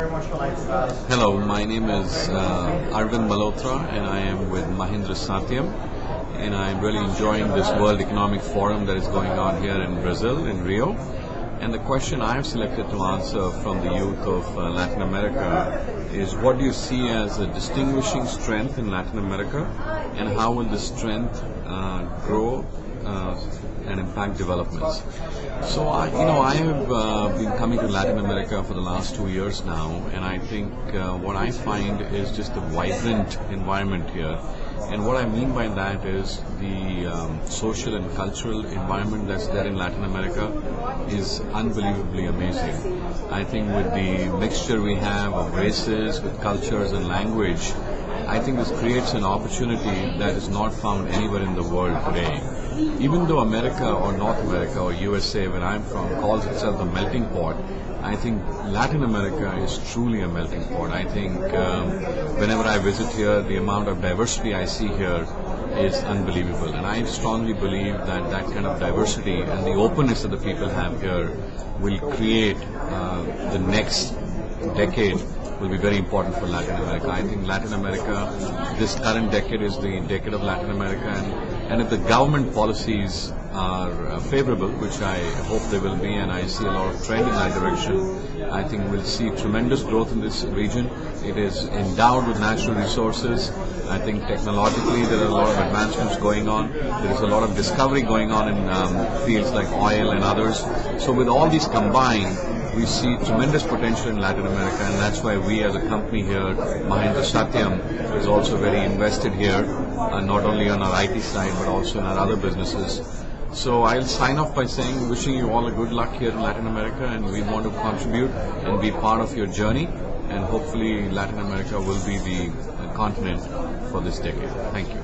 Hello, my name is Arvind Malhotra and I am with Mahindra Satyam, and I'm really enjoying this World Economic Forum that is going on here in Brazil, in Rio. And the question I have selected to answer from the youth of Latin America is, what do you see as a distinguishing strength in Latin America, and how will this strength grow and impact developments? So I have been coming to Latin America for the last 2 years now, and I think what I find is just a vibrant environment here. And what I mean by that is the social and cultural environment that's there in Latin America is unbelievably amazing. I think with the mixture we have of races, with cultures and language, I think this creates an opportunity that is not found anywhere in the world today. Even though America or North America or USA, where I'm from, calls itself a melting pot, I think Latin America is truly a melting pot. I think whenever I visit here, the amount of diversity I see here is unbelievable. And I strongly believe that that kind of diversity and the openness that the people have here will create the next decade will be very important for Latin America. I think Latin America, this current decade is the decade of Latin America, and if the government policies are favorable, which I hope they will be, and I see a lot of trend in that direction, I think we'll see tremendous growth in this region. It is endowed with natural resources. I think technologically there are a lot of advancements going on. There is a lot of discovery going on in fields like oil and others. So with all these combined, we see tremendous potential in Latin America, and that's why we as a company here, Mahindra Satyam, is also very invested here, not only on our IT side but also in our other businesses. So I'll sign off by saying, wishing you all a good luck here in Latin America, and we want to contribute and be part of your journey, and hopefully Latin America will be the continent for this decade. Thank you.